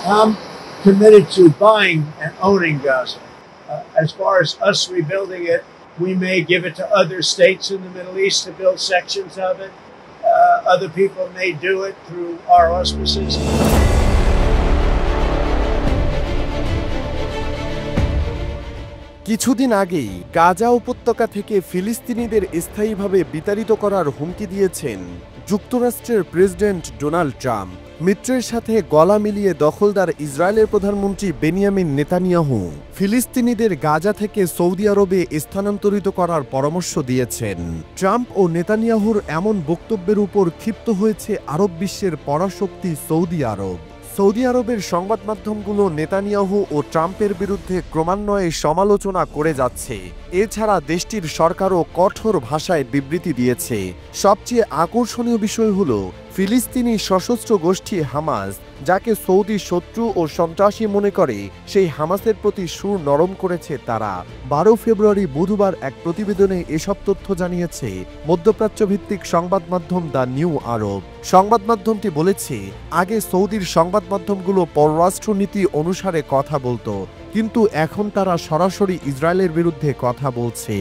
I'm committed to buying and owning Gaza. As far as us rebuilding it, we may give it to other states in the Middle East to build sections of it. Other people may do it through our auspices. কিছুদিন আগেই গাজা উপত্যকা থেকে ফিলিস্তিনিদের স্থায়ীভাবে বিতাড়িত করার হুমকি দিয়েছেন যুক্তরাষ্ট্রের প্রেসিডেন্ট ডোনাল্ড ট্রাম্প। মিত্রের সাথে গলা মিলিয়ে দখলদার ইসরায়েলের প্রধানমন্ত্রী বেনিয়ামিন নেতানিয়াহু ফিলিস্তিনিদের গাজা থেকে সৌদি আরবে স্থানান্তরিত করার পরামর্শ দিয়েছেন। ট্রাম্প ও নেতানিয়াহুর এমন বক্তব্যের উপর ক্ষিপ্ত হয়েছে আরব বিশ্বের পরাশক্তি সৌদি আরব। সৌদি আরবের সংবাদ মাধ্যমগুলো নেতানিয়াহু ও ট্রাম্পের বিরুদ্ধে ক্রমান্বয়ে সমালোচনা করে যাচ্ছে। এছাড়া দেশটির সরকারও কঠোর ভাষায় বিবৃতি দিয়েছে। সবচেয়ে আকর্ষণীয় বিষয় হল ফিলিস্তিনি সশস্ত্র গোষ্ঠী হামাস, যাকে সৌদি শত্রু ও সন্ত্রাসী মনে করে, সেই হামাসের প্রতি সুর নরম করেছে তারা। 12 ফেব্রুয়ারি বুধবার এক প্রতিবেদনে এসব তথ্য জানিয়েছে মধ্যপ্রাচ্য ভিত্তিক সংবাদ মাধ্যম দ্য নিউ আরব। সংবাদ মাধ্যমটি বলেছে, আগে সৌদির সংবাদ মাধ্যমগুলো পররাষ্ট্রনীতি অনুসারে কথা বলতো, কিন্তু এখন তারা সরাসরি ইসরায়েলের বিরুদ্ধে কথা বলছে।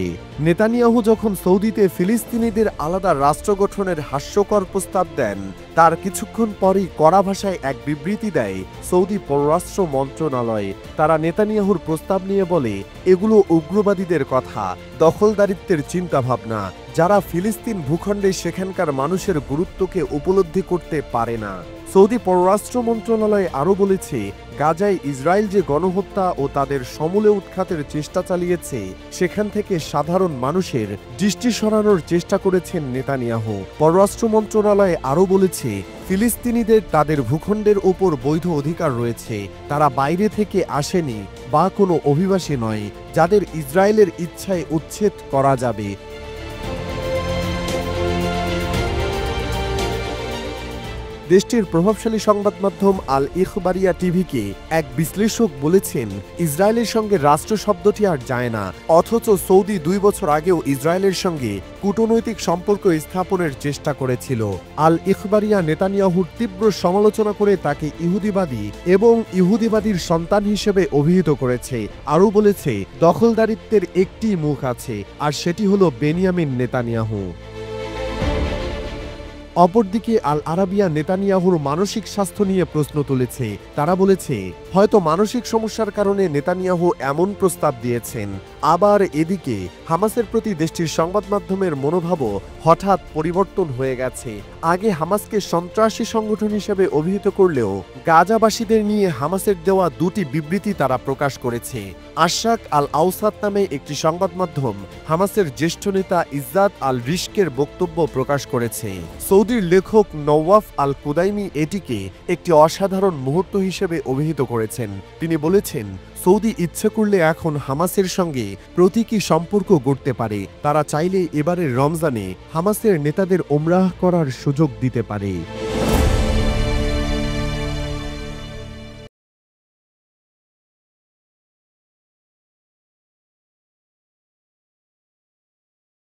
নেতানিয়াহু যখন সৌদিতে ফিলিস্তিনিদের আলাদা রাষ্ট্র গঠনের হাস্যকর প্রস্তাব দেন, তার কিছুক্ষণ পরই কড়া ভাষায় এক বিবৃতি দেয় সৌদি পররাষ্ট্র মন্ত্রণালয়। তারা নেতানিয়াহুর প্রস্তাব নিয়ে বলে, এগুলো উগ্রবাদীদের কথা, দখলদারিত্বের চিন্তাভাবনা, যারা ফিলিস্তিন ভূখণ্ডে সেখানকার মানুষের গুরুত্বকে উপলব্ধি করতে পারে না। সৌদি পররাষ্ট্র মন্ত্রণালয় আরও বলেছে, গাজায় ইসরায়েল যে গণহত্যা ও তাদের সমূলে উৎখাতের চেষ্টা চালিয়েছে, সেখান থেকে সাধারণ মানুষের দৃষ্টি সরানোর চেষ্টা করেছেন নেতানিয়াহু। পররাষ্ট্র মন্ত্রণালয় আরও বলেছে, ফিলিস্তিনিদের তাদের ভূখণ্ডের ওপর বৈধ অধিকার রয়েছে। তারা বাইরে থেকে আসেনি বা কোনো অভিবাসী নয়, যাদের ইসরায়েলের ইচ্ছায় উচ্ছেদ করা যাবে। দেশটির প্রভাবশালী সংবাদ মাধ্যম আল ইখবারিয়া টিভিকে এক বিশ্লেষক বলেছেন, ইসরায়েলের সঙ্গে রাষ্ট্র শব্দটি আর যায় না, অথচ সৌদি 2 বছর আগেও ইসরায়েলের সঙ্গে কূটনৈতিক সম্পর্ক স্থাপনের চেষ্টা করেছিল। আল ইখবারিয়া নেতানিয়াহুর তীব্র সমালোচনা করে তাকে ইহুদিবাদী এবং ইহুদিবাদীর সন্তান হিসেবে অভিহিত করেছে। আরও বলেছে, দখলদারিত্বের একটি মুখ আছে, আর সেটি হলো বেনিয়ামিন নেতানিয়াহু। অপরদিকে আল আরাবিয়া নেতানিয়াহুর মানসিক স্বাস্থ্য নিয়ে প্রশ্ন তুলেছে। তারা বলেছে, হয়তো মানসিক সমস্যার কারণে নেতানিয়াহু এমন প্রস্তাব দিয়েছেন। আবার এদিকে হামাসের প্রতি দেশটির সংবাদ মাধ্যমের মনোভাবও হঠাৎ পরিবর্তন হয়ে গেছে। আগে হামাসকে সন্ত্রাসী সংগঠন হিসেবে অভিহিত করলেও গাজাবাসীদের নিয়ে হামাসের দেওয়া 2টি বিবৃতি তারা প্রকাশ করেছে। আশরাক আল আউসাত নামে একটি সংবাদ মাধ্যম হামাসের জ্যেষ্ঠ নেতা ইজ্জাত আল রিশকের বক্তব্য প্রকাশ করেছে। সৌদির লেখক নওয়াফ আল কুদাইমি এটিকে একটি অসাধারণ মুহূর্ত হিসেবে অভিহিত করেছেন। তিনি বলেছেন, সৌদি ইচ্ছে করলে এখন হামাসের সঙ্গে প্রতীকী সম্পর্ক গড়তে পারে। তারা চাইলে এবারের রমজানে হামাসের নেতাদের ওমরাহ করার সুযোগ দিতে পারে।